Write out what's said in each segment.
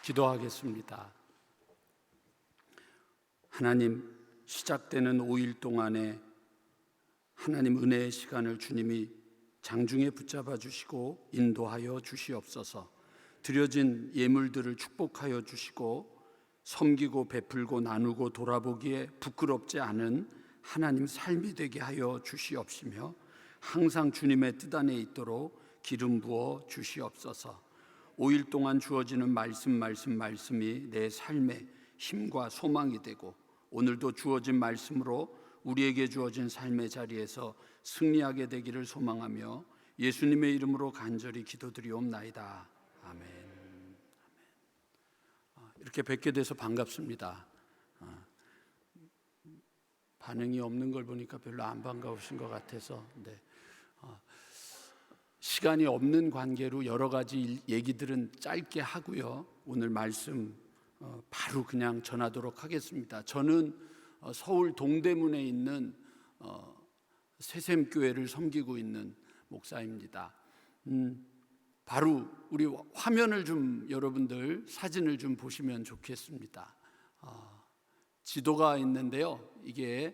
기도하겠습니다. 하나님, 시작되는 5일 동안에 하나님 은혜의 시간을 주님이 장중에 붙잡아 주시고 인도하여 주시옵소서. 드려진 예물들을 축복하여 주시고 섬기고 베풀고 나누고 돌아보기에 부끄럽지 않은 하나님 삶이 되게 하여 주시옵시며 항상 주님의 뜻 안에 있도록 기름 부어 주시옵소서. 5일 동안 주어지는 말씀이 내 삶의 힘과 소망이 되고 오늘도 주어진 말씀으로 우리에게 주어진 삶의 자리에서 승리하게 되기를 소망하며 예수님의 이름으로 간절히 기도드리옵나이다. 아멘. 이렇게 뵙게 돼서 반갑습니다. 반응이 없는 걸 보니까 별로 안 반가우신 것 같아서 시간이 없는 관계로 여러 가지 얘기들은 짧게 하고요. 오늘 말씀 바로 그냥 전하도록 하겠습니다. 저는 서울 동대문에 있는 새샘교회를 섬기고 있는 목사입니다. 바로 우리 화면을 좀 여러분들 사진을 좀 보시면 좋겠습니다. 지도가 있는데요. 이게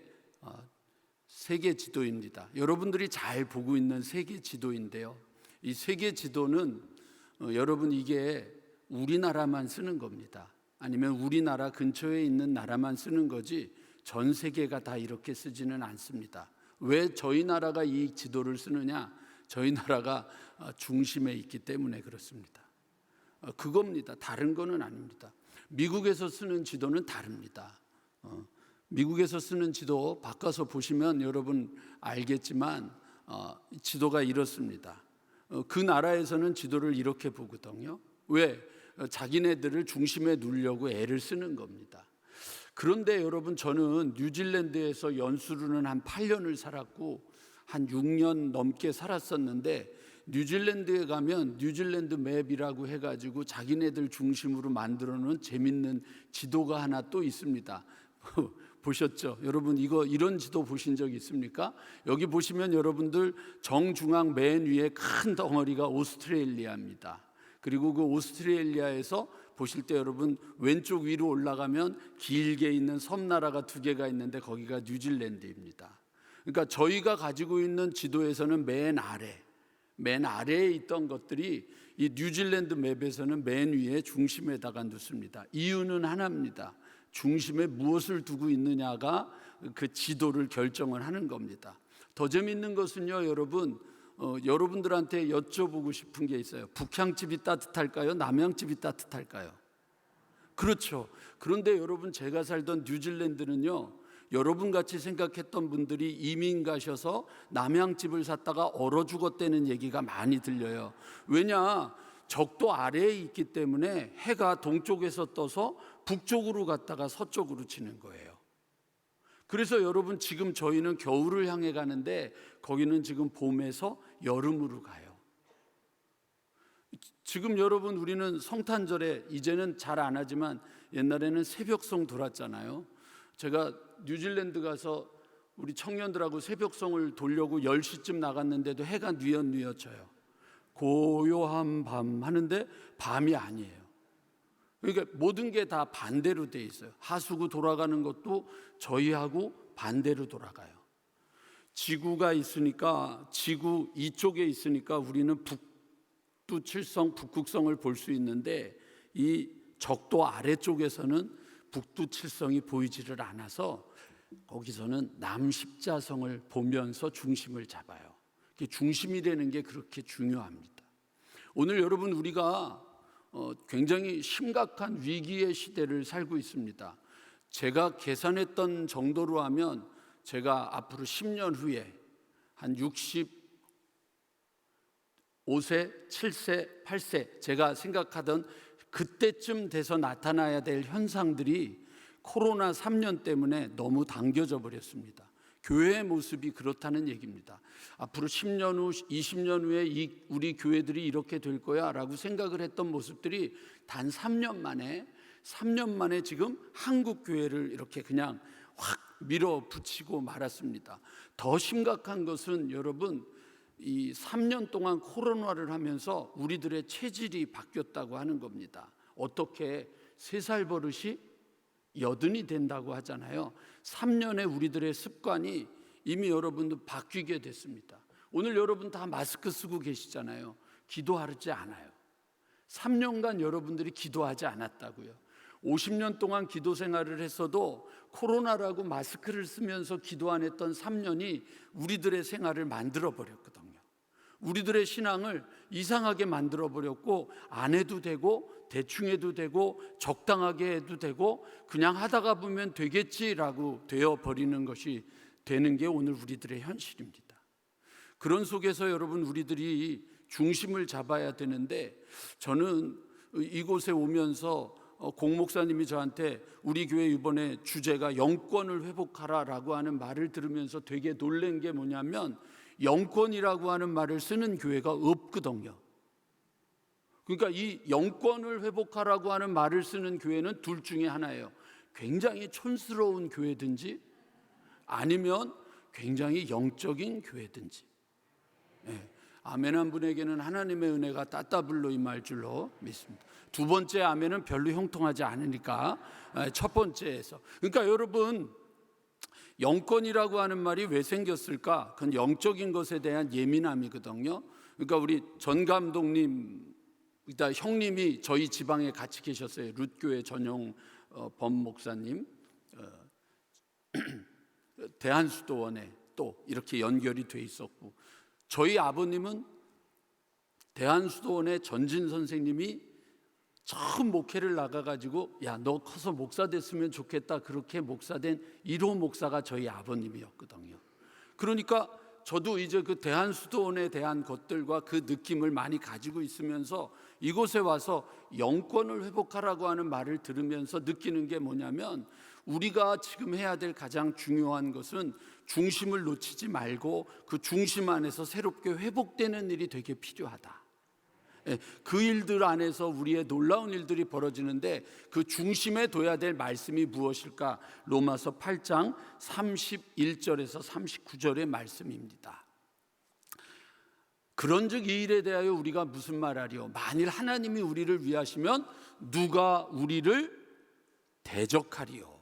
세계 지도입니다. 여러분들이 잘 보고 있는 세계 지도인데요. 이 세계 지도는 여러분 이게 우리나라만 쓰는 겁니다. 아니면 우리나라 근처에 있는 나라만 쓰는 거지 전 세계가 다 이렇게 쓰지는 않습니다. 왜 저희 나라가 이 지도를 쓰느냐? 저희 나라가 중심에 있기 때문에 그렇습니다. 그겁니다. 다른 거는 아닙니다. 미국에서 쓰는 지도는 다릅니다. 미국에서 쓰는 지도 바꿔서 보시면 여러분 알겠지만 지도가 이렇습니다. 그 나라에서는 지도를 이렇게 보거든요. 왜? 자기네들을 중심에 두려고 애를 쓰는 겁니다. 그런데 여러분 저는 뉴질랜드에서 연수로는 한 8년을 살았고 한 6년 넘게 살았었는데 뉴질랜드에 가면 뉴질랜드 맵이라고 해가지고 자기네들 중심으로 만들어 놓은 재밌는 지도가 하나 또 있습니다. 보셨죠? 여러분 이런 지도 보신 적 있습니까? 여기 보시면 여러분들 정중앙 맨 위에 큰 덩어리가 오스트레일리아입니다. 그리고 그 오스트레일리아에서 보실 때 여러분 왼쪽 위로 올라가면 길게 있는 섬나라가 2개가 있는데 거기가 뉴질랜드입니다. 그러니까 저희가 가지고 있는 지도에서는 맨 아래에 있던 것들이 이 뉴질랜드 맵에서는 맨 위에 중심에다가 놓습니다. 이유는 하나입니다. 중심에 무엇을 두고 있느냐가 그 지도를 결정을 하는 겁니다. 더 재밌는 것은요, 여러분들한테 여쭤보고 싶은 게 있어요. 북향집이 따뜻할까요? 남향집이 따뜻할까요? 그렇죠. 그런데 여러분 제가 살던 뉴질랜드는요, 여러분같이 생각했던 분들이 이민 가셔서 남향집을 샀다가 얼어 죽었다는 얘기가 많이 들려요. 왜냐? 적도 아래에 있기 때문에 해가 동쪽에서 떠서 북쪽으로 갔다가 서쪽으로 치는 거예요. 그래서 여러분 지금 저희는 겨울을 향해 가는데 거기는 지금 봄에서 여름으로 가요. 지금 여러분 우리는 성탄절에 이제는 잘 안 하지만 옛날에는 새벽송 돌았잖아요. 제가 뉴질랜드 가서 우리 청년들하고 새벽송을 돌려고 10시쯤 나갔는데도 해가 뉘엿뉘엿 져요. 고요한 밤 하는데 밤이 아니에요. 그러니까 모든 게 다 반대로 돼 있어요. 하수구 돌아가는 것도 저희하고 반대로 돌아가요. 지구가 있으니까 지구 이쪽에 있으니까 우리는 북두칠성, 북극성을 볼 수 있는데 이 적도 아래쪽에서는 북두칠성이 보이지를 않아서 거기서는 남십자성을 보면서 중심을 잡아요. 중심이 되는 게 그렇게 중요합니다. 오늘 여러분 우리가 굉장히 심각한 위기의 시대를 살고 있습니다. 제가 계산했던 정도로 하면 제가 앞으로 10년 후에 한 65세, 7세, 8세 제가 생각하던 그때쯤 돼서 나타나야 될 현상들이 코로나 3년 때문에 너무 당겨져 버렸습니다. 교회의 모습이 그렇다는 얘기입니다. 앞으로 10년 후, 20년 후에 우리 교회들이 이렇게 될 거야 라고 생각을 했던 모습들이 단 3년 만에 지금 한국 교회를 이렇게 그냥 확 밀어붙이고 말았습니다. 더 심각한 것은 여러분 이 3년 동안 코로나를 하면서 우리들의 체질이 바뀌었다고 하는 겁니다. 어떻게 3살 버릇이 80이 된다고 하잖아요. 3년에 우리들의 습관이 이미 여러분도 바뀌게 됐습니다. 오늘 여러분 다 마스크 쓰고 계시잖아요. 기도하지 않아요. 3년간 여러분들이 기도하지 않았다고요. 50년 동안 기도 생활을 했어도 코로나라고 마스크를 쓰면서 기도 안 했던 3년이 우리들의 생활을 만들어 버렸거든요. 우리들의 신앙을 이상하게 만들어 버렸고, 안 해도 되고 대충 해도 되고 적당하게 해도 되고 그냥 하다가 보면 되겠지라고 되어 버리는 것이 되는 게 오늘 우리들의 현실입니다. 그런 속에서 여러분, 우리들이 중심을 잡아야 되는데, 저는 이곳에 오면서 공 목사님이 저한테 우리 교회 이번에 주제가 영권을 회복하라라고 하는 말을 들으면서 되게 놀란 게 뭐냐면, 영권이라고 하는 말을 쓰는 교회가 없거든요. 그러니까 이 영권을 회복하라고 하는 말을 쓰는 교회는 둘 중에 하나예요. 굉장히 촌스러운 교회든지 아니면 굉장히 영적인 교회든지. 네. 아멘 한 분에게는 하나님의 은혜가 따따블로 임할 줄로 믿습니다. 두 번째 아멘은 별로 형통하지 않으니까 첫 번째에서, 그러니까 여러분, 영권이라고 하는 말이 왜 생겼을까? 그건 영적인 것에 대한 예민함이거든요. 그러니까 우리 전 감독님, 일단 형님이 저희 지방에 같이 계셨어요. 룻교회 전용 범 목사님, 대한수도원에 또 이렇게 연결이 돼 있었고, 저희 아버님은 대한수도원의 전진 선생님이 처음 목회를 나가가지고, 야, 너 커서 목사 됐으면 좋겠다, 그렇게 목사된 1호 목사가 저희 아버님이었거든요. 그러니까 저도 이제 그 대한수도원에 대한 것들과 그 느낌을 많이 가지고 있으면서 이곳에 와서 영권을 회복하라고 하는 말을 들으면서 느끼는 게 뭐냐면, 우리가 지금 해야 될 가장 중요한 것은 중심을 놓치지 말고 그 중심 안에서 새롭게 회복되는 일이 되게 필요하다. 그 일들 안에서 우리의 놀라운 일들이 벌어지는데, 그 중심에 둬야 될 말씀이 무엇일까? 로마서 8장 31절에서 39절의 말씀입니다. 그런즉 이 일에 대하여 우리가 무슨 말하리요? 만일 하나님이 우리를 위하시면 누가 우리를 대적하리요?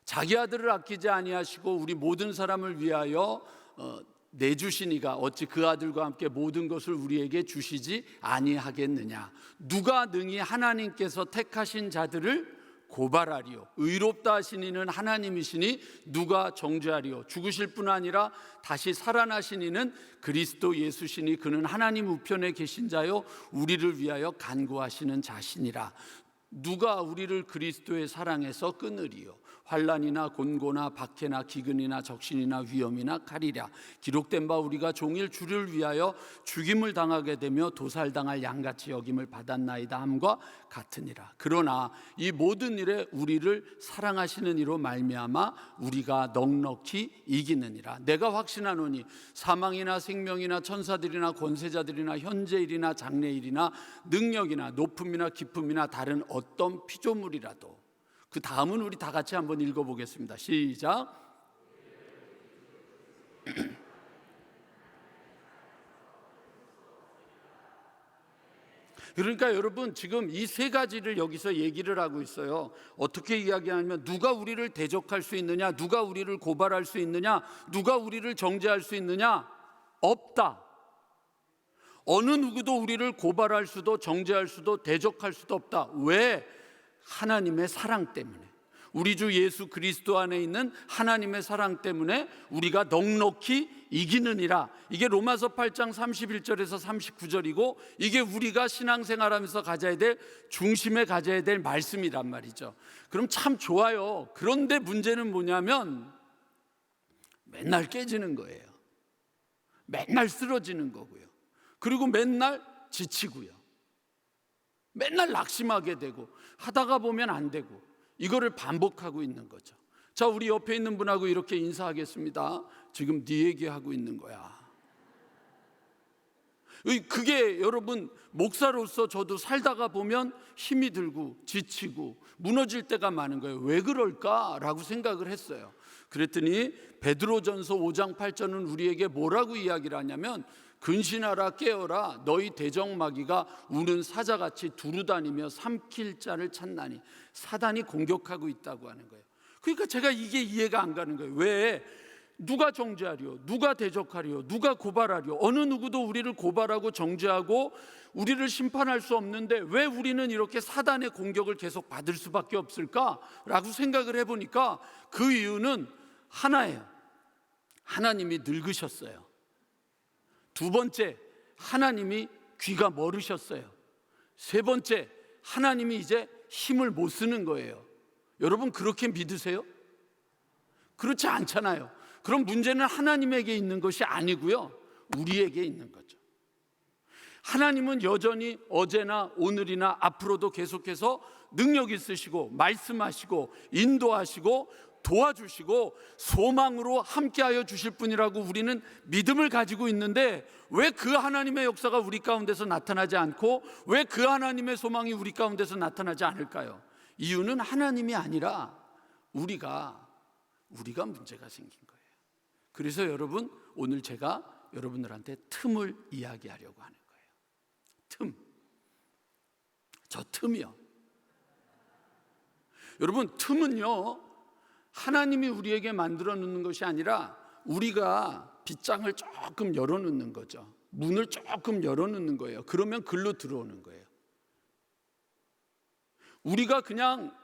자기 아들을 아끼지 아니하시고 우리 모든 사람을 위하여 내주시니가 어찌 그 아들과 함께 모든 것을 우리에게 주시지 아니하겠느냐? 누가 능히 하나님께서 택하신 자들을 고발하리요? 의롭다 하신 이는 하나님이시니 누가 정죄하리요? 죽으실 뿐 아니라 다시 살아나신 이는 그리스도 예수시니 그는 하나님 우편에 계신 자요 우리를 위하여 간구하시는 자시니라. 누가 우리를 그리스도의 사랑에서 끊으리요? 환난이나 곤고나 박해나 기근이나 적신이나 위험이나 칼이랴. 기록된 바 우리가 종일 주를 위하여 죽임을 당하게 되며 도살당할 양같이 여김을 받았나이다 함과 같으니라. 그러나 이 모든 일에 우리를 사랑하시는 이로 말미암아 우리가 넉넉히 이기느니라. 내가 확신하노니 사망이나 생명이나 천사들이나 권세자들이나 현재일이나 장래일이나 능력이나 높음이나 깊음이나 다른 어떤 피조물이라도. 그 다음은 우리 다 같이 한번 읽어보겠습니다. 시작. 그러니까 여러분, 지금 이 세 가지를 여기서 얘기를 하고 있어요. 어떻게 이야기하냐면, 누가 우리를 대적할 수 있느냐? 누가 우리를 고발할 수 있느냐? 누가 우리를 정죄할 수 있느냐? 없다. 어느 누구도 우리를 고발할 수도 정죄할 수도 대적할 수도 없다. 왜? 하나님의 사랑 때문에. 우리 주 예수 그리스도 안에 있는 하나님의 사랑 때문에 우리가 넉넉히 이기느니라. 이게 로마서 8장 31절에서 39절이고, 이게 우리가 신앙생활하면서 가져야 될, 중심에 가져야 될 말씀이란 말이죠. 그럼 참 좋아요. 그런데 문제는 뭐냐면 맨날 깨지는 거예요. 맨날 쓰러지는 거고요. 그리고 맨날 지치고요. 맨날 낙심하게 되고, 하다가 보면 안 되고, 이거를 반복하고 있는 거죠. 자, 우리 옆에 있는 분하고 이렇게 인사하겠습니다. 지금 네 얘기하고 있는 거야. 그게 여러분, 목사로서 저도 살다가 보면 힘이 들고 지치고 무너질 때가 많은 거예요. 왜 그럴까라고 생각을 했어요. 그랬더니 베드로전서 5장 8절은 우리에게 뭐라고 이야기를 하냐면, 근신하라 깨어라 너희 대적마귀가 우는 사자같이 두루다니며 삼킬 자를 찾나니. 사단이 공격하고 있다고 하는 거예요. 그러니까 제가 이게 이해가 안 가는 거예요. 왜 누가 정죄하리요? 누가 대적하리요? 누가 고발하리요? 어느 누구도 우리를 고발하고 정죄하고 우리를 심판할 수 없는데 왜 우리는 이렇게 사단의 공격을 계속 받을 수밖에 없을까라고 생각을 해보니까 그 이유는 하나예요. 하나님이 늙으셨어요. 두 번째, 하나님이 귀가 멀으셨어요. 세 번째, 하나님이 이제 힘을 못 쓰는 거예요. 여러분 그렇게 믿으세요? 그렇지 않잖아요. 그럼 문제는 하나님에게 있는 것이 아니고요, 우리에게 있는 거죠. 하나님은 여전히 어제나 오늘이나 앞으로도 계속해서 능력 있으시고 말씀하시고 인도하시고 도와주시고 소망으로 함께하여 주실 분이라고 우리는 믿음을 가지고 있는데 왜 그 하나님의 역사가 우리 가운데서 나타나지 않고 왜 그 하나님의 소망이 우리 가운데서 나타나지 않을까요? 이유는 하나님이 아니라 우리가 문제가 생긴 거예요. 그래서 여러분 오늘 제가 여러분들한테 틈을 이야기하려고 하는 거예요. 틈. 저 틈이요. 여러분 틈은요, 하나님이 우리에게 만들어 놓는 것이 아니라 우리가 빗장을 조금 열어 놓는 거죠. 문을 조금 열어 놓는 거예요. 그러면 글로 들어오는 거예요. 우리가 그냥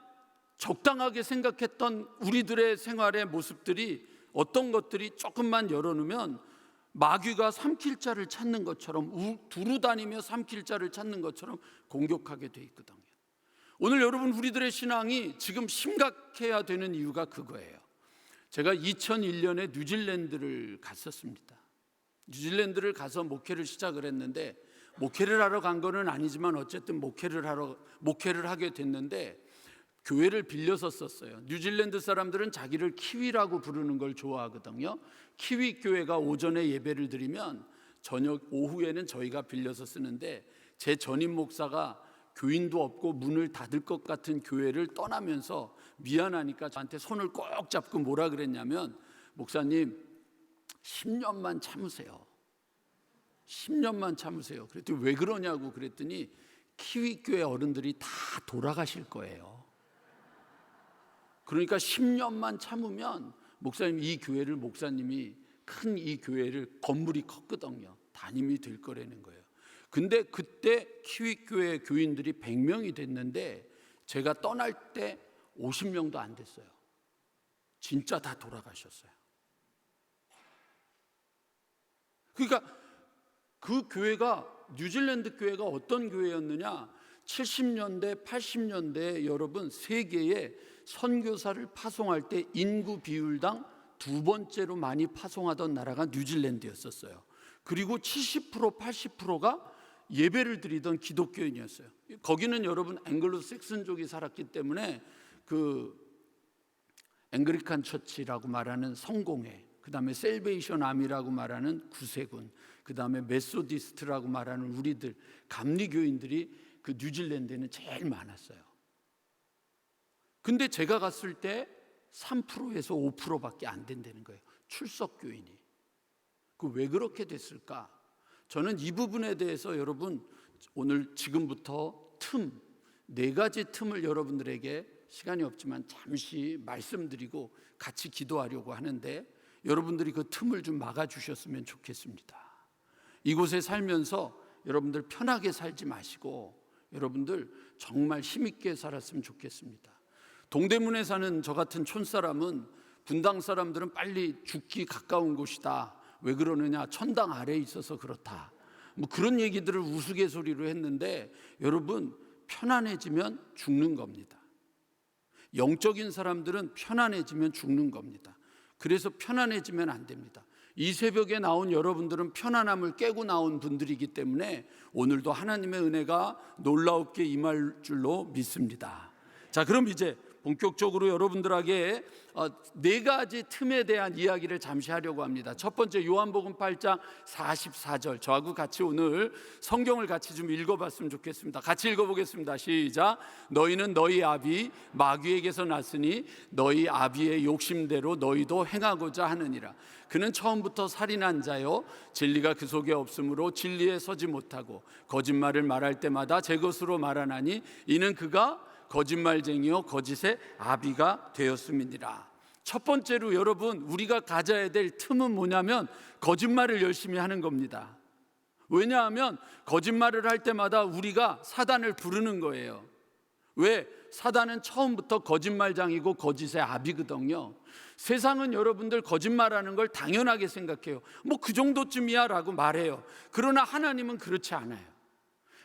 적당하게 생각했던 우리들의 생활의 모습들이 어떤 것들이 조금만 열어놓으면 마귀가 삼킬 자를 찾는 것처럼 두루다니며 삼킬 자를 찾는 것처럼 공격하게 돼 있거든요. 오늘 여러분 우리들의 신앙이 지금 심각해야 되는 이유가 그거예요. 제가 2001년에 뉴질랜드를 갔었습니다. 뉴질랜드를 가서 목회를 시작을 했는데 목회를 하러 간 거는 아니지만 어쨌든 목회를 하게 됐는데 교회를 빌려서 썼어요. 뉴질랜드 사람들은 자기를 키위라고 부르는 걸 좋아하거든요. 키위 교회가 오전에 예배를 드리면 저녁 오후에는 저희가 빌려서 쓰는데 제 전임 목사가 교인도 없고 문을 닫을 것 같은 교회를 떠나면서 미안하니까 저한테 손을 꼭 잡고 뭐라 그랬냐면, 목사님 10년만 참으세요. 10년만 참으세요. 그랬더니 왜 그러냐고 그랬더니 키위 교회 어른들이 다 돌아가실 거예요. 그러니까 10년만 참으면 목사님 이 교회를 목사님이 큰 이 교회를 건물이 컸거든요. 담임이 될 거라는 거예요. 근데 그때 키위 교회 교인들이 100명이 됐는데 제가 떠날 때 50명도 안 됐어요. 진짜 다 돌아가셨어요. 그러니까 그 교회가 뉴질랜드 교회가 어떤 교회였느냐? 70년대, 80년대에 여러분 세계에 선교사를 파송할 때 인구 비율당 두 번째로 많이 파송하던 나라가 뉴질랜드였었어요. 그리고 70%, 80%가 예배를 드리던 기독교인이었어요. 거기는 여러분 앵글로 섹슨족이 살았기 때문에 그 앵글리칸 처치라고 말하는 성공회, 그 다음에 셀베이션 아미라고 말하는 구세군, 그 다음에 메소디스트라고 말하는 우리들 감리교인들이 그 뉴질랜드에는 제일 많았어요. 근데 제가 갔을 때 3%에서 5%밖에 안 된다는 거예요. 출석 교인이. 그 왜 그렇게 됐을까? 저는 이 부분에 대해서 여러분 오늘 지금부터 네 가지 틈을 여러분들에게 시간이 없지만 잠시 말씀드리고 같이 기도하려고 하는데 여러분들이 그 틈을 좀 막아주셨으면 좋겠습니다. 이곳에 살면서 여러분들 편하게 살지 마시고 여러분들 정말 힘있게 살았으면 좋겠습니다. 동대문에 사는 저 같은 촌사람은 분당 사람들은 빨리 죽기 가까운 곳이다. 왜 그러느냐? 천당 아래에 있어서 그렇다. 뭐 그런 얘기들을 우스갯소리로 했는데 여러분 편안해지면 죽는 겁니다. 영적인 사람들은 편안해지면 죽는 겁니다. 그래서 편안해지면 안 됩니다. 이 새벽에 나온 여러분들은 편안함을 깨고 나온 분들이기 때문에 오늘도 하나님의 은혜가 놀랍게 임할 줄로 믿습니다. 자, 그럼 이제 본격적으로 여러분들에게 네 가지 틈에 대한 이야기를 잠시 하려고 합니다. 첫 번째, 요한복음 8장 44절. 저하고 같이 오늘 성경을 같이 좀 읽어봤으면 좋겠습니다. 같이 읽어보겠습니다. 시작. 너희는 너희 아비 마귀에게서 났으니 너희 아비의 욕심대로 너희도 행하고자 하느니라. 그는 처음부터 살인한 자요 진리가 그 속에 없으므로 진리에 서지 못하고 거짓말을 말할 때마다 제 것으로 말하나니 이는 그가 거짓말쟁이요 거짓의 아비가 되었음이니라. 첫 번째로 여러분, 우리가 가져야 될 틈은 뭐냐면 거짓말을 열심히 하는 겁니다. 왜냐하면 거짓말을 할 때마다 우리가 사단을 부르는 거예요. 왜? 사단은 처음부터 거짓말장이고 거짓의 아비거든요. 세상은 여러분들 거짓말하는 걸 당연하게 생각해요. 뭐 그 정도쯤이야 라고 말해요. 그러나 하나님은 그렇지 않아요.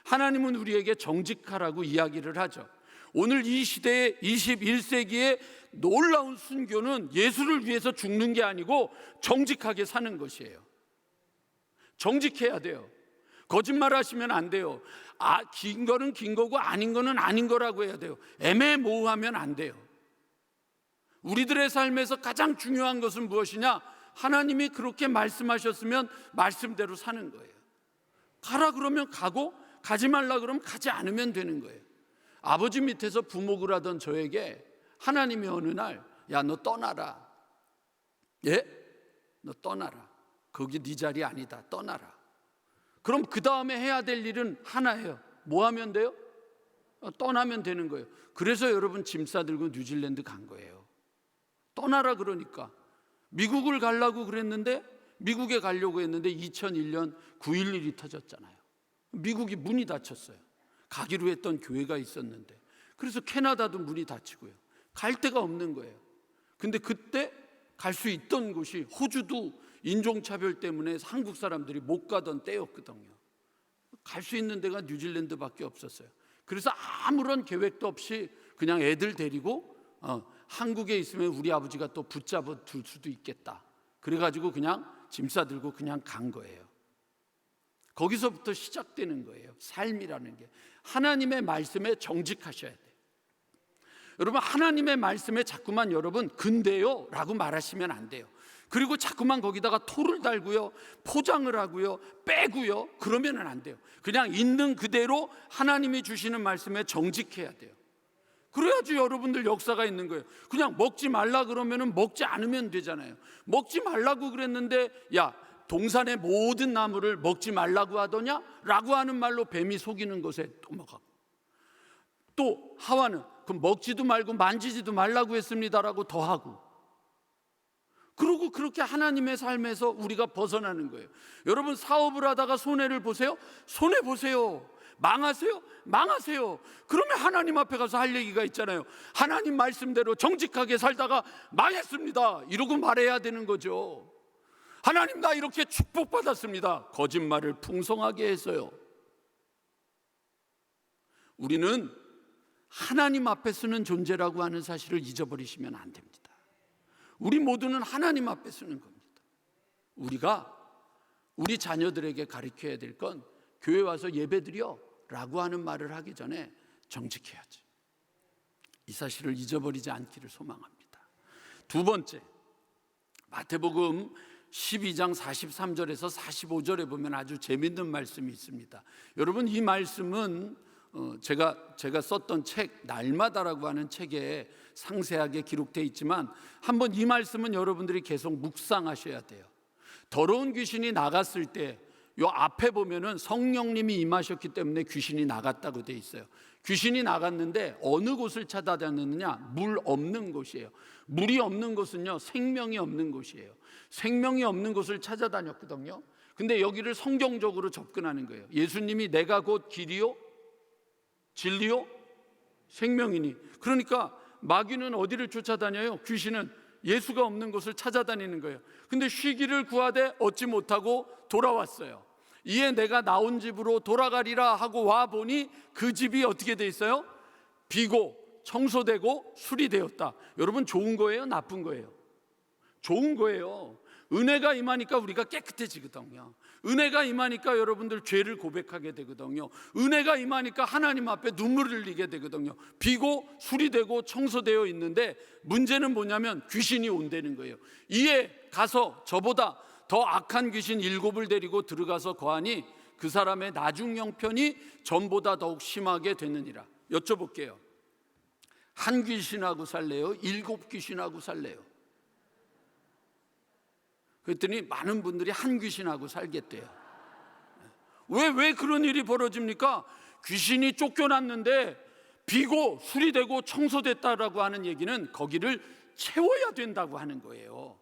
하나님은 우리에게 정직하라고 이야기를 하죠. 오늘 이 시대의 21세기의 놀라운 순교는 예수를 위해서 죽는 게 아니고 정직하게 사는 것이에요. 정직해야 돼요. 거짓말 하시면 안 돼요. 긴 거는 긴 거고 아닌 거는 아닌 거라고 해야 돼요. 애매모호하면 안 돼요. 우리들의 삶에서 가장 중요한 것은 무엇이냐? 하나님이 그렇게 말씀하셨으면 말씀대로 사는 거예요. 가라 그러면 가고 가지 말라 그러면 가지 않으면 되는 거예요. 아버지 밑에서 부목을 하던 저에게 하나님이 어느 날, 야, 너 떠나라. 예? 너 떠나라. 거기 네 자리 아니다. 떠나라. 그럼 그 다음에 해야 될 일은 하나예요. 뭐 하면 돼요? 떠나면 되는 거예요. 그래서 여러분 짐 싸들고 뉴질랜드 간 거예요. 떠나라 그러니까. 미국을 가려고 그랬는데, 미국에 가려고 했는데 2001년 9.11이 터졌잖아요. 미국이 문이 닫혔어요. 가기로 했던 교회가 있었는데, 그래서 캐나다도 문이 닫히고요. 갈 데가 없는 거예요. 근데 그때 갈 수 있던 곳이 호주도 인종차별 때문에 한국 사람들이 못 가던 때였거든요. 갈 수 있는 데가 뉴질랜드밖에 없었어요. 그래서 아무런 계획도 없이 그냥 애들 데리고 한국에 있으면 우리 아버지가 또 붙잡아 둘 수도 있겠다. 그래가지고 그냥 짐 싸들고 그냥 간 거예요. 거기서부터 시작되는 거예요. 삶이라는 게. 하나님의 말씀에 정직하셔야 돼요. 여러분, 하나님의 말씀에 자꾸만 여러분 근데요 라고 말하시면 안 돼요. 그리고 자꾸만 거기다가 토를 달고요, 포장을 하고요, 빼고요, 그러면은 안 돼요. 그냥 있는 그대로 하나님이 주시는 말씀에 정직해야 돼요. 그래야지 여러분들 역사가 있는 거예요. 그냥 먹지 말라 그러면은 먹지 않으면 되잖아요. 먹지 말라고 그랬는데, 야, 동산의 모든 나무를 먹지 말라고 하더냐? 라고 하는 말로 뱀이 속이는 것에 넘어가고, 또 하와는 그럼 먹지도 말고 만지지도 말라고 했습니다라고 더하고, 그리고 그렇게 하나님의 삶에서 우리가 벗어나는 거예요. 여러분, 사업을 하다가 손해를 보세요? 손해보세요. 망하세요? 망하세요. 그러면 하나님 앞에 가서 할 얘기가 있잖아요. 하나님 말씀대로 정직하게 살다가 망했습니다, 이러고 말해야 되는 거죠. 하나님, 나 이렇게 축복받았습니다. 거짓말을 풍성하게 해서요. 우리는 하나님 앞에 쓰는 존재라고 하는 사실을 잊어버리시면 안 됩니다. 우리 모두는 하나님 앞에 쓰는 겁니다. 우리가 우리 자녀들에게 가르쳐야 될 건 교회 와서 예배드려 라고 하는 말을 하기 전에 정직해야지. 이 사실을 잊어버리지 않기를 소망합니다. 두 번째, 마태복음 12장 43절에서 45절에 보면 아주 재밌는 말씀이 있습니다. 여러분, 이 말씀은 제가 썼던 책 날마다라고 하는 책에 상세하게 기록되어 있지만 한번 이 말씀은 여러분들이 계속 묵상하셔야 돼요. 더러운 귀신이 나갔을 때 요 앞에 보면은 성령님이 임하셨기 때문에 귀신이 나갔다고 되어 있어요. 귀신이 나갔는데 어느 곳을 찾아다녔느냐? 물 없는 곳이에요. 물이 없는 곳은요, 생명이 없는 곳이에요. 생명이 없는 곳을 찾아다녔거든요. 근데 여기를 성경적으로 접근하는 거예요. 예수님이 내가 곧 길이요 진리요 생명이니. 그러니까 마귀는 어디를 쫓아다녀요? 귀신은 예수가 없는 곳을 찾아다니는 거예요. 근데 쉬기를 구하되 얻지 못하고 돌아왔어요. 이에 내가 나온 집으로 돌아가리라 하고 와보니 그 집이 어떻게 돼 있어요? 비고 청소되고 수리되었다. 여러분, 좋은 거예요? 나쁜 거예요? 좋은 거예요. 은혜가 임하니까 우리가 깨끗해지거든요. 은혜가 임하니까 여러분들 죄를 고백하게 되거든요. 은혜가 임하니까 하나님 앞에 눈물을 흘리게 되거든요. 비고 수리되고 청소되어 있는데 문제는 뭐냐면 귀신이 온다는 거예요. 이에 가서 저보다 더 악한 귀신 7을 데리고 들어가서 거하니 그 사람의 나중 형편이 전보다 더욱 심하게 되느니라. 여쭤볼게요. 한 귀신하고 살래요? 7 귀신하고 살래요? 그랬더니 많은 분들이 한 귀신하고 살겠대요. 왜 그런 일이 벌어집니까? 귀신이 쫓겨났는데 비고 수리되고 청소됐다라고 하는 얘기는 거기를 채워야 된다고 하는 거예요.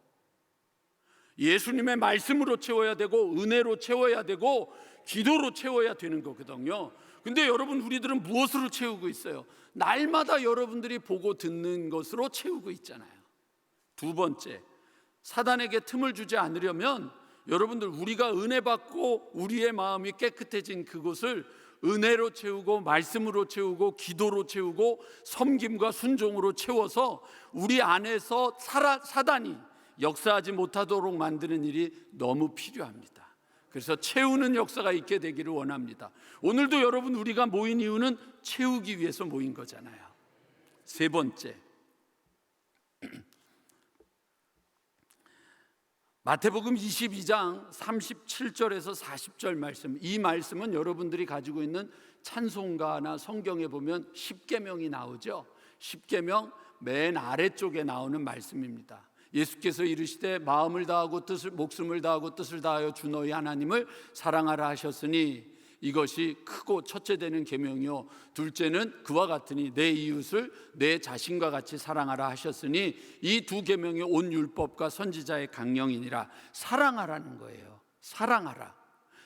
예수님의 말씀으로 채워야 되고 은혜로 채워야 되고 기도로 채워야 되는 거거든요. 근데 여러분, 우리들은 무엇으로 채우고 있어요? 날마다 여러분들이 보고 듣는 것으로 채우고 있잖아요. 두 번째, 사단에게 틈을 주지 않으려면 여러분들, 우리가 은혜 받고 우리의 마음이 깨끗해진 그곳을 은혜로 채우고 말씀으로 채우고 기도로 채우고 섬김과 순종으로 채워서 우리 안에서 사단이 역사하지 못하도록 만드는 일이 너무 필요합니다. 그래서 채우는 역사가 있게 되기를 원합니다. 오늘도 여러분, 우리가 모인 이유는 채우기 위해서 모인 거잖아요. 세 번째, 마태복음 22장 37절에서 40절 말씀, 이 말씀은 여러분들이 가지고 있는 찬송가나 성경에 보면 십계명이 나오죠. 십계명 맨 아래쪽에 나오는 말씀입니다. 예수께서 이르시되 마음을 다하고 뜻을, 목숨을 다하고 뜻을 다하여 주 너희 하나님을 사랑하라 하셨으니 이것이 크고 첫째 되는 계명이요 둘째는 그와 같으니 내 이웃을 내 자신과 같이 사랑하라 하셨으니 이 두 계명이 온 율법과 선지자의 강령이니라. 사랑하라는 거예요. 사랑하라.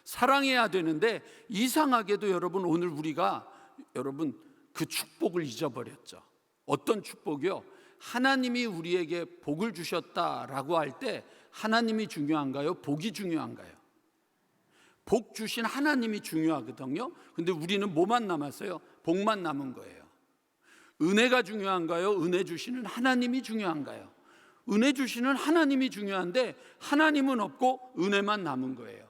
사랑해야 되는데 이상하게도 여러분, 오늘 우리가 여러분 그 축복을 잊어버렸죠. 어떤 축복이요? 하나님이 우리에게 복을 주셨다라고 할 때 하나님이 중요한가요? 복이 중요한가요? 복 주신 하나님이 중요하거든요. 근데 우리는 뭐만 남았어요? 복만 남은 거예요. 은혜가 중요한가요? 은혜 주시는 하나님이 중요한가요? 은혜 주시는 하나님이 중요한데 하나님은 없고 은혜만 남은 거예요.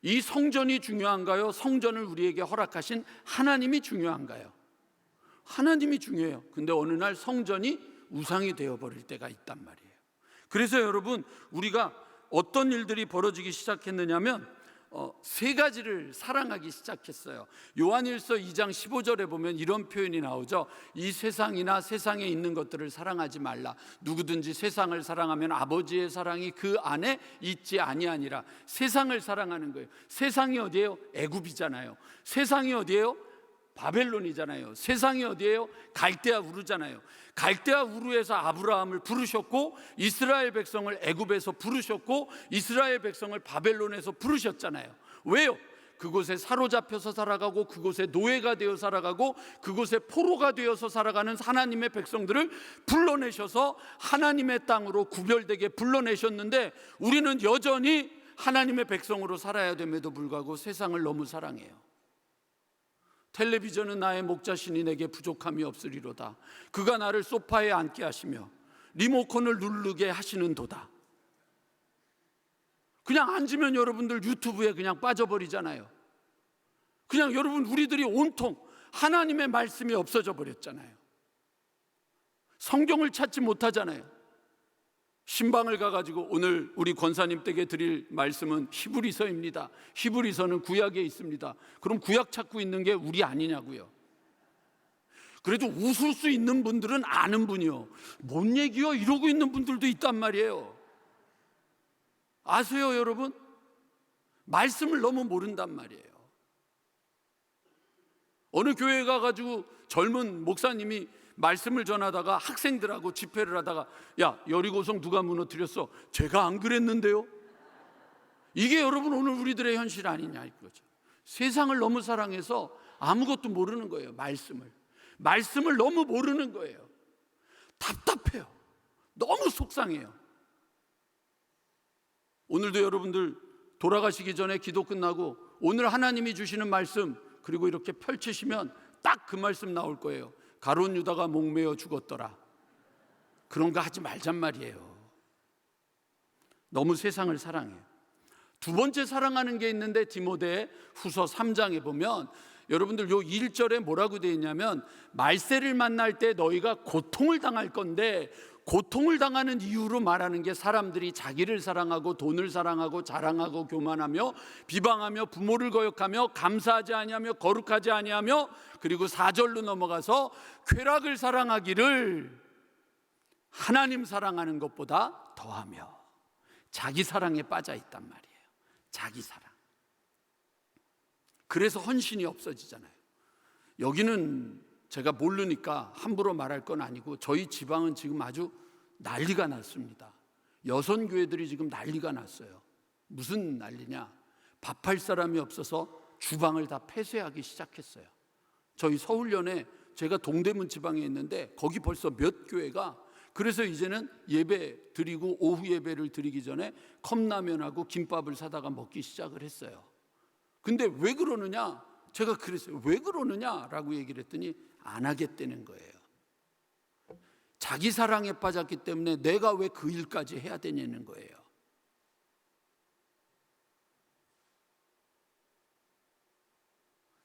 이 성전이 중요한가요? 성전을 우리에게 허락하신 하나님이 중요한가요? 하나님이 중요해요. 근데 어느 날 성전이 우상이 되어버릴 때가 있단 말이에요. 그래서 여러분, 우리가 어떤 일들이 벌어지기 시작했느냐면 세 가지를 사랑하기 시작했어요. 요한일서 2장 15절에 보면 이런 표현이 나오죠. 이 세상이나 세상에 있는 것들을 사랑하지 말라. 누구든지 세상을 사랑하면 아버지의 사랑이 그 안에 있지 아니하니라. 세상을 사랑하는 거예요. 세상이 어디예요? 애굽이잖아요. 세상이 어디예요? 바벨론이잖아요. 세상이 어디예요? 갈대아 우르잖아요. 갈대아 우르에서 아브라함을 부르셨고 이스라엘 백성을 애굽에서 부르셨고 이스라엘 백성을 바벨론에서 부르셨잖아요. 왜요? 그곳에 사로잡혀서 살아가고 그곳에 노예가 되어 살아가고 그곳에 포로가 되어서 살아가는 하나님의 백성들을 불러내셔서 하나님의 땅으로 구별되게 불러내셨는데 우리는 여전히 하나님의 백성으로 살아야 됨에도 불구하고 세상을 너무 사랑해요. 텔레비전은 나의 목자시니 내게 부족함이 없으리로다. 그가 나를 소파에 앉게 하시며 리모컨을 누르게 하시는도다. 그냥 앉으면 여러분들 유튜브에 그냥 빠져버리잖아요. 그냥 여러분, 우리들이 온통 하나님의 말씀이 없어져 버렸잖아요. 성경을 찾지 못하잖아요. 신방을 가가지고 오늘 우리 권사님 댁에 드릴 말씀은 히브리서입니다. 히브리서는 구약에 있습니다. 그럼 구약 찾고 있는 게 우리 아니냐고요. 그래도 웃을 수 있는 분들은 아는 분이요, 뭔 얘기요? 이러고 있는 분들도 있단 말이에요. 아세요 여러분? 말씀을 너무 모른단 말이에요. 어느 교회에 가가지고 젊은 목사님이 말씀을 전하다가 학생들하고 집회를 하다가 야, 여리고성 누가 무너뜨렸어? 제가 안 그랬는데요? 이게 여러분 오늘 우리들의 현실 아니냐 이거죠. 세상을 너무 사랑해서 아무것도 모르는 거예요. 말씀을 너무 모르는 거예요. 답답해요. 너무 속상해요. 오늘도 여러분들 돌아가시기 전에 기도 끝나고 오늘 하나님이 주시는 말씀 그리고 이렇게 펼치시면 딱 그 말씀 나올 거예요. 가룟 유다가 목매어 죽었더라. 그런 거 하지 말잔 말이에요. 너무 세상을 사랑해요. 두 번째 사랑하는 게 있는데 디모데 후서 3장에 보면 여러분들 요 1절에 뭐라고 되어 있냐면 말세를 만날 때 너희가 고통을 당할 건데, 고통을 당하는 이유로 말하는 게 사람들이 자기를 사랑하고 돈을 사랑하고 자랑하고 교만하며 비방하며 부모를 거역하며 감사하지 아니하며 거룩하지 아니하며, 그리고 4절로 넘어가서 쾌락을 사랑하기를 하나님 사랑하는 것보다 더하며 자기 사랑에 빠져 있단 말이에요. 자기 사랑. 그래서 헌신이 없어지잖아요. 여기는 제가 모르니까 함부로 말할 건 아니고 저희 지방은 지금 아주 난리가 났습니다. 여선교회들이 지금 난리가 났어요. 무슨 난리냐? 밥할 사람이 없어서 주방을 다 폐쇄하기 시작했어요. 저희 서울연에 제가 동대문 지방에 있는데 거기 벌써 몇 교회가, 그래서 이제는 예배 드리고 오후 예배를 드리기 전에 컵라면하고 김밥을 사다가 먹기 시작을 했어요. 근데 왜 그러느냐? 제가 그랬어요. 왜 그러느냐라고 얘기를 했더니 안 하겠다는 거예요. 자기 사랑에 빠졌기 때문에 내가 왜 그 일까지 해야 되냐는 거예요.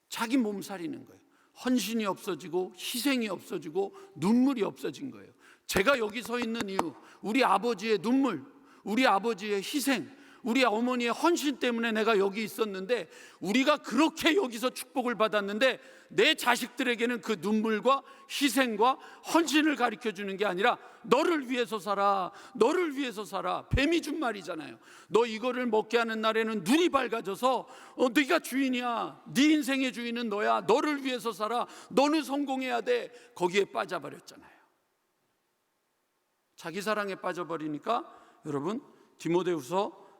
자기 몸 살리는 거예요. 헌신이 없어지고 희생이 없어지고 눈물이 없어진 거예요. 제가 여기 서 있는 이유, 우리 아버지의 눈물, 우리 아버지의 희생, 우리 어머니의 헌신 때문에 내가 여기 있었는데, 우리가 그렇게 여기서 축복을 받았는데 내 자식들에게는 그 눈물과 희생과 헌신을 가르쳐 주는 게 아니라 너를 위해서 살아, 너를 위해서 살아. 뱀이 준 말이잖아요. 너 이거를 먹게 하는 날에는 눈이 밝아져서 네가 주인이야, 네 인생의 주인은 너야, 너를 위해서 살아, 너는 성공해야 돼. 거기에 빠져버렸잖아요. 자기 사랑에 빠져버리니까 여러분 디모데전서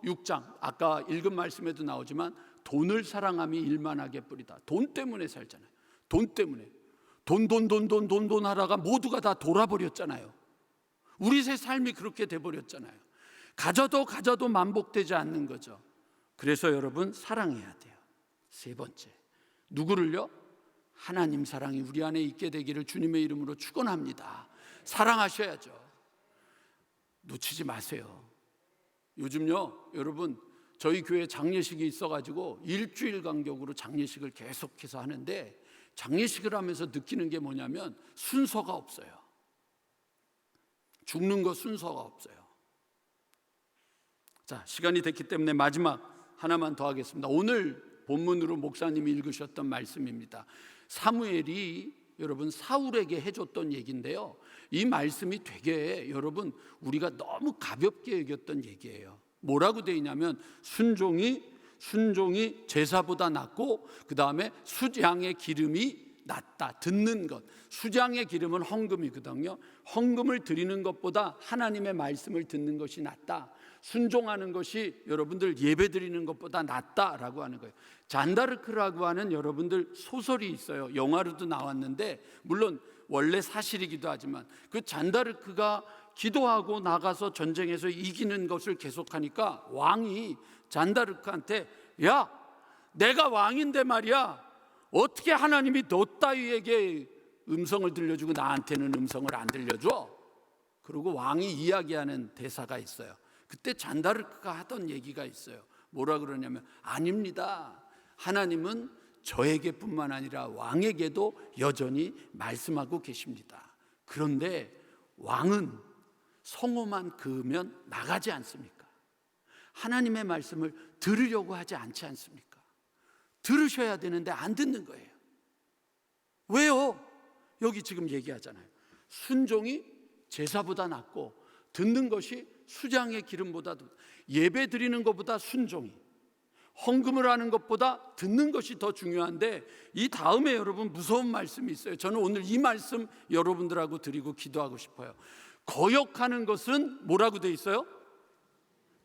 6장 아까 읽은 말씀에도 나오지만 돈을 사랑함이 일만하게 뿌리다. 돈 때문에 살잖아요. 돈 때문에 돈 하다가 모두가 다 돌아버렸잖아요. 우리 새 삶이 그렇게 돼버렸잖아요. 가져도 만복되지 않는 거죠. 그래서 여러분 사랑해야 돼요. 세 번째, 누구를요? 하나님 사랑이 우리 안에 있게 되기를 주님의 이름으로 축원합니다. 사랑하셔야죠. 놓치지 마세요. 요즘요 여러분, 저희 교회 장례식이 있어가지고 일주일 간격으로 장례식을 계속해서 하는데, 장례식을 하면서 느끼는 게 뭐냐면 순서가 없어요. 죽는 거 순서가 없어요. 자, 시간이 됐기 때문에 마지막 하나만 더 하겠습니다. 오늘 본문으로 목사님이 읽으셨던 말씀입니다. 사무엘이 여러분 사울에게 해줬던 얘기인데요, 이 말씀이 되게 여러분 우리가 너무 가볍게 여겼던 얘기예요. 뭐라고 되어 있냐면 순종이 제사보다 낫고, 그 다음에 수장의 기름이 낫다. 듣는 것, 수장의 기름은 헌금이거든요. 헌금을 드리는 것보다 하나님의 말씀을 듣는 것이 낫다. 순종하는 것이 여러분들 예배 드리는 것보다 낫다라고 하는 거예요. 잔다르크라고 하는 여러분들 소설이 있어요. 영화로도 나왔는데, 물론 원래 사실이기도 하지만 그 잔다르크가 기도하고 나가서 전쟁에서 이기는 것을 계속하니까 왕이 잔다르크한테, 야, 내가 왕인데 말이야, 어떻게 하나님이 너 따위에게 음성을 들려주고 나한테는 음성을 안 들려줘? 그리고 왕이 이야기하는 대사가 있어요. 그때 잔다르크가 하던 얘기가 있어요. 뭐라 그러냐면, 아닙니다, 하나님은 저에게뿐만 아니라 왕에게도 여전히 말씀하고 계십니다. 그런데 왕은 성호만 그으면 나가지 않습니까? 하나님의 말씀을 들으려고 하지 않지 않습니까? 들으셔야 되는데 안 듣는 거예요. 왜요? 여기 지금 얘기하잖아요. 순종이 제사보다 낫고 듣는 것이 수장의 기름보다도, 예배 드리는 것보다 순종이, 헌금을 하는 것보다 듣는 것이 더 중요한데, 이 다음에 여러분 무서운 말씀이 있어요. 저는 오늘 이 말씀 여러분들하고 드리고 기도하고 싶어요. 거역하는 것은 뭐라고 돼 있어요?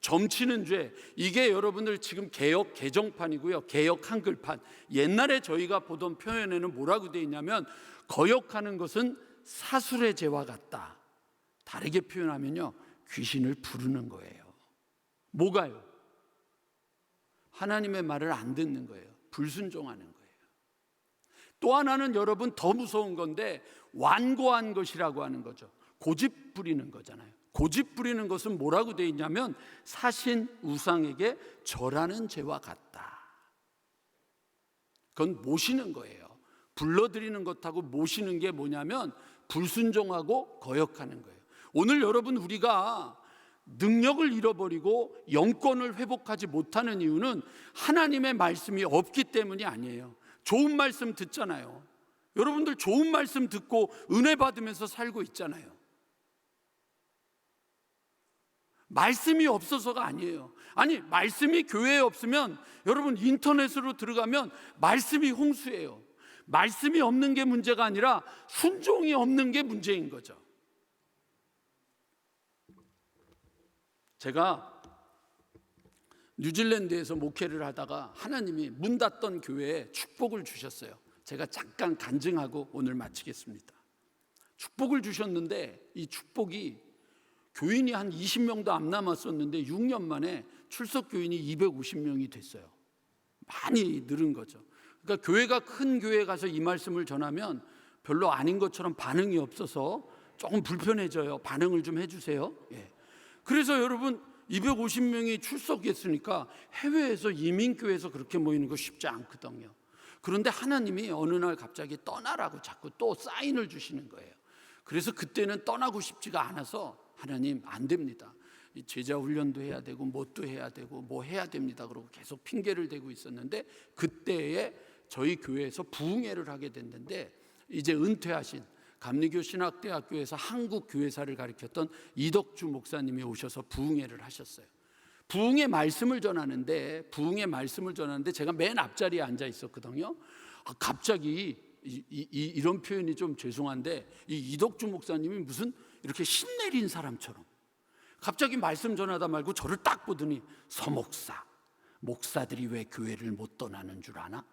점치는 죄. 이게 여러분들 지금 개역 개정판이고요, 개역 한글판. 옛날에 저희가 보던 표현에는 뭐라고 돼 있냐면, 거역하는 것은 사술의 죄와 같다. 다르게 표현하면요, 귀신을 부르는 거예요. 뭐가요? 하나님의 말을 안 듣는 거예요. 불순종하는 거예요. 또 하나는 여러분 더 무서운 건데, 완고한 것이라고 하는 거죠. 고집 부리는 거잖아요. 고집 부리는 것은 뭐라고 되어 있냐면 사신 우상에게 절하는 죄와 같다. 그건 모시는 거예요. 불러들이는 것하고 모시는 게 뭐냐면 불순종하고 거역하는 거예요. 오늘 여러분, 우리가 능력을 잃어버리고 영권을 회복하지 못하는 이유는 하나님의 말씀이 없기 때문이 아니에요. 좋은 말씀 듣잖아요. 여러분들 좋은 말씀 듣고 은혜 받으면서 살고 있잖아요. 말씀이 없어서가 아니에요. 아니, 말씀이 교회에 없으면 여러분 인터넷으로 들어가면 말씀이 홍수예요. 말씀이 없는 게 문제가 아니라 순종이 없는 게 문제인 거죠. 제가 뉴질랜드에서 목회를 하다가 하나님이 문 닫던 교회에 축복을 주셨어요. 제가 잠깐 간증하고 오늘 마치겠습니다. 축복을 주셨는데 이 축복이 교인이 한 20명도 안 남았었는데 6년 만에 출석 교인이 250명이 됐어요. 많이 늘은 거죠. 그러니까 교회가 큰 교회에 가서 이 말씀을 전하면 별로 아닌 것처럼 반응이 없어서 조금 불편해져요. 반응을 좀 해주세요. 그래서 여러분 250명이 출석했으니까 해외에서 이민교회에서 그렇게 모이는 거 쉽지 않거든요. 그런데 하나님이 어느 날 갑자기 떠나라고 자꾸 또 사인을 주시는 거예요. 그래서 그때는 떠나고 싶지가 않아서 하나님 안 됩니다. 제자 훈련도 해야 되고 뭣도 해야 되고 뭐 해야 됩니다. 그러고 계속 핑계를 대고 있었는데 그때에 저희 교회에서 부흥회를 하게 됐는데 이제 은퇴하신 감리교 신학대학교에서 한국 교회사를 가르쳤던 이덕주 목사님이 오셔서 부흥회를 하셨어요. 부흥의 말씀을 전하는데 제가 맨 앞자리에 앉아 있었거든요. 갑자기 이런 표현이 좀 죄송한데 이 이덕주 목사님이 무슨 이렇게 신내린 사람처럼 갑자기 말씀 전하다 말고 저를 딱 보더니 서목사, 목사들이 왜 교회를 못 떠나는 줄 아나?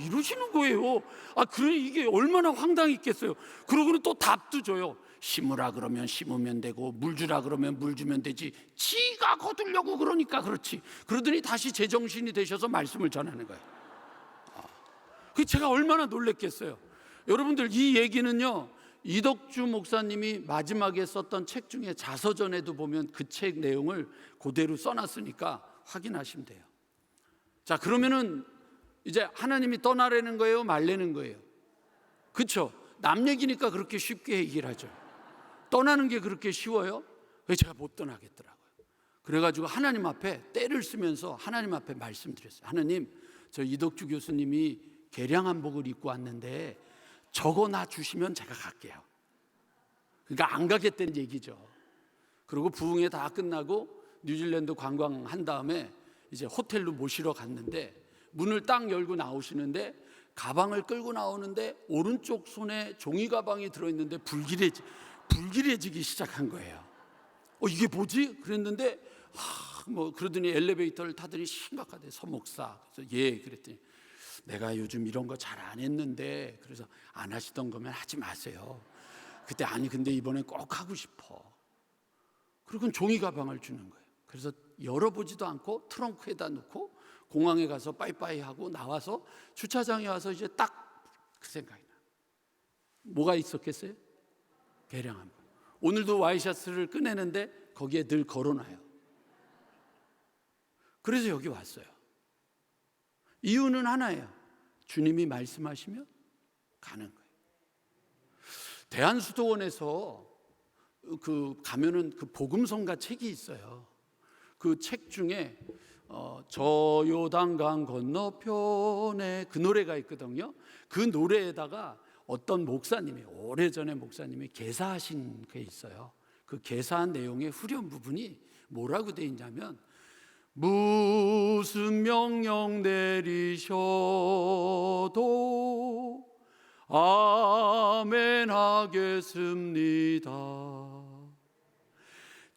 이러시는 거예요. 그래 이게 얼마나 황당히 있겠어요. 그러고는 또 답도 줘요. 심으라 그러면 심으면 되고 물 주라 그러면 물 주면 되지 지가 거두려고 그러니까 그렇지. 그러더니 다시 제정신이 되셔서 말씀을 전하는 거예요. 제가 얼마나 놀랬겠어요. 여러분들 이 얘기는요 이덕주 목사님이 마지막에 썼던 책 중에 자서전에도 보면 그 책 내용을 그대로 써놨으니까 확인하시면 돼요. 자, 그러면은 이제 하나님이 떠나라는 거예요, 말라는 거예요? 그렇죠? 남 얘기니까 그렇게 쉽게 얘기를 하죠. 떠나는 게 그렇게 쉬워요? 왜 제가 못 떠나겠더라고요. 그래가지고 하나님 앞에 때를 쓰면서 하나님 앞에 말씀드렸어요. 하나님, 저 이덕주 교수님이 개량 한복을 입고 왔는데 저거 나 주시면 제가 갈게요. 그러니까 안 가겠다는 얘기죠. 그리고 부흥회 다 끝나고 뉴질랜드 관광한 다음에 이제 호텔로 모시러 갔는데 문을 딱 열고 나오시는데 가방을 끌고 나오는데 오른쪽 손에 종이 가방이 들어있는데 불길해지기 시작한 거예요. 이게 뭐지? 그랬는데 그러더니 엘리베이터를 타더니 심각하대. 서목사. 그래서 그랬더니 내가 요즘 이런 거 잘 안 했는데 그래서 안 하시던 거면 하지 마세요. 그때 근데 이번에 꼭 하고 싶어. 그리고 종이 가방을 주는 거예요. 그래서 열어보지도 않고 트렁크에다 넣고 공항에 가서 빠이빠이 하고 나와서 주차장에 와서 이제 딱 그 생각이 나. 뭐가 있었겠어요? 개량 한복. 오늘도 와이셔츠를 꺼내는데 거기에 늘 걸어놔요. 그래서 여기 왔어요. 이유는 하나예요. 주님이 말씀하시면 가는 거예요. 대한수도원에서 가면은 그 복음성가 책이 있어요. 그 책 중에 저 요단강 건너편에 그 노래가 있거든요. 그 노래에다가 어떤 목사님이 오래전에 목사님이 개사하신 게 있어요. 그 개사한 내용의 후렴 부분이 뭐라고 돼 있냐면 무슨 명령 내리셔도 아멘 하겠습니다.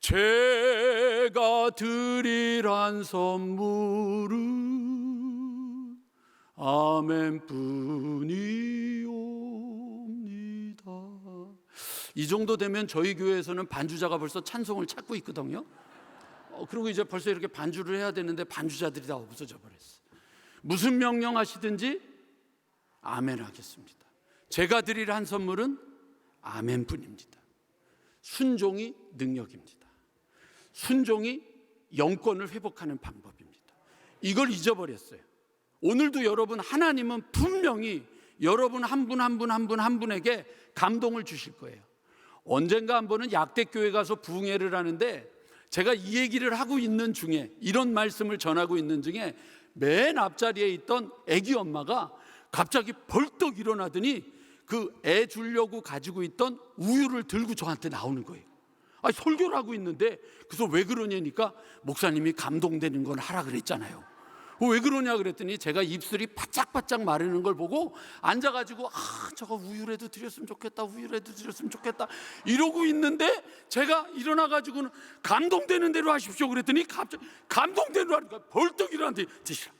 제가 드리란 선물은 아멘 뿐이옵니다. 이 정도 되면 저희 교회에서는 반주자가 벌써 찬송을 찾고 있거든요. 그리고 이제 벌써 이렇게 반주를 해야 되는데 반주자들이 다 없어져 버렸어요. 무슨 명령 하시든지 아멘 하겠습니다. 제가 드릴 한 선물은 아멘 뿐입니다. 순종이 능력입니다. 순종이 영권을 회복하는 방법입니다. 이걸 잊어버렸어요. 오늘도 여러분, 하나님은 분명히 여러분 한 분 한 분 한 분 한 분에게 감동을 주실 거예요. 언젠가 한 번은 약대교회 가서 부흥회를 하는데 제가 이 얘기를 하고 있는 중에, 이런 말씀을 전하고 있는 중에 맨 앞자리에 있던 애기 엄마가 갑자기 벌떡 일어나더니 그 애 주려고 가지고 있던 우유를 들고 저한테 나오는 거예요. 아니, 설교를 하고 있는데, 그래서 왜 그러냐니까 목사님이 감동되는 건 하라 그랬잖아요. 왜 그러냐 그랬더니 제가 입술이 바짝바짝 마르는 걸 보고 앉아가지고 저거 우유라도 드렸으면 좋겠다, 우유라도 드렸으면 좋겠다 이러고 있는데, 제가 일어나가지고는 감동되는 대로 하십시오 그랬더니 갑자기 감동되는 대로 하니까 벌떡 일어나는데 드시라.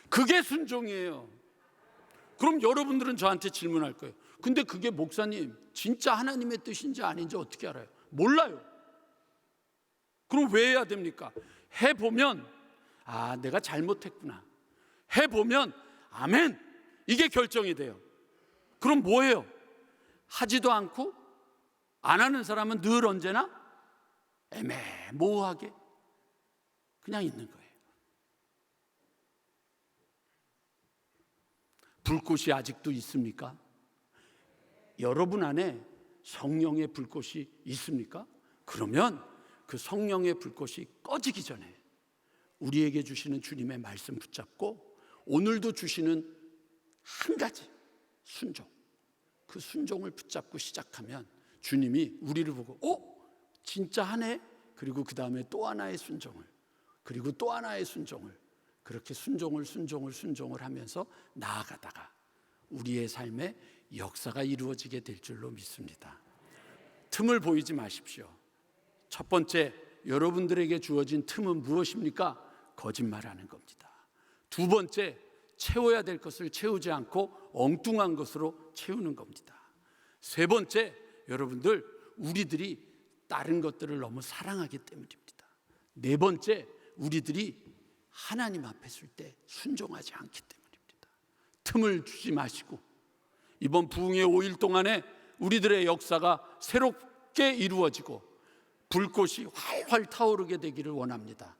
그게 순종이에요. 그럼 여러분들은 저한테 질문할 거예요. 근데 그게 목사님 진짜 하나님의 뜻인지 아닌지 어떻게 알아요? 몰라요. 그럼 왜 해야 됩니까? 해보면 내가 잘못했구나. 해보면 아멘, 이게 결정이 돼요. 그럼 뭐예요? 하지도 않고 안 하는 사람은 늘 언제나 애매모호하게 그냥 있는 거예요. 불꽃이 아직도 있습니까? 여러분 안에 성령의 불꽃이 있습니까? 그러면 그 성령의 불꽃이 꺼지기 전에 우리에게 주시는 주님의 말씀 붙잡고 오늘도 주시는 한 가지 순종, 그 순종을 붙잡고 시작하면 주님이 우리를 보고 진짜 하네? 그리고 그 다음에 또 하나의 순종을, 그리고 또 하나의 순종을, 그렇게 순종을 하면서 나아가다가 우리의 삶에 역사가 이루어지게 될 줄로 믿습니다. 틈을 보이지 마십시오. 첫 번째, 여러분들에게 주어진 틈은 무엇입니까? 거짓말하는 겁니다. 두 번째, 채워야 될 것을 채우지 않고 엉뚱한 것으로 채우는 겁니다. 세 번째, 여러분들, 우리들이 다른 것들을 너무 사랑하기 때문입니다. 네 번째, 우리들이 하나님 앞에 설 때 순종하지 않기 때문입니다. 틈을 주지 마시고 이번 부흥의 5일 동안에 우리들의 역사가 새롭게 이루어지고 불꽃이 활활 타오르게 되기를 원합니다.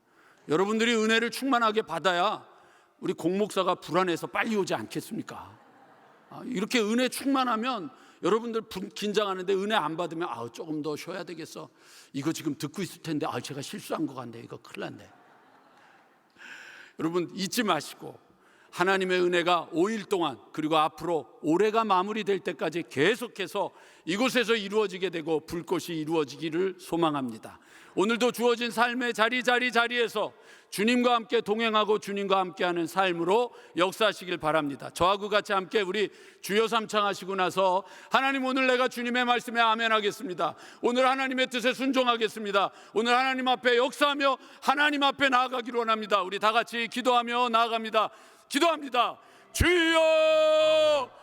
여러분들이 은혜를 충만하게 받아야 우리 공목사가 불안해서 빨리 오지 않겠습니까? 이렇게 은혜 충만하면 여러분들 긴장하는데 은혜 안 받으면 조금 더 쉬어야 되겠어, 이거 지금 듣고 있을 텐데 제가 실수한 것 같네, 이거 큰일 났네. 여러분 잊지 마시고 하나님의 은혜가 5일 동안, 그리고 앞으로 올해가 마무리될 때까지 계속해서 이곳에서 이루어지게 되고 불꽃이 이루어지기를 소망합니다. 오늘도 주어진 삶의 자리에서 주님과 함께 동행하고 주님과 함께하는 삶으로 역사하시길 바랍니다. 저하고 같이 함께 우리 주여 삼창하시고 나서 하나님, 오늘 내가 주님의 말씀에 아멘하겠습니다. 오늘 하나님의 뜻에 순종하겠습니다. 오늘 하나님 앞에 역사하며 하나님 앞에 나아가기를 원합니다. 우리 다 같이 기도하며 나아갑니다. 기도합니다. 주여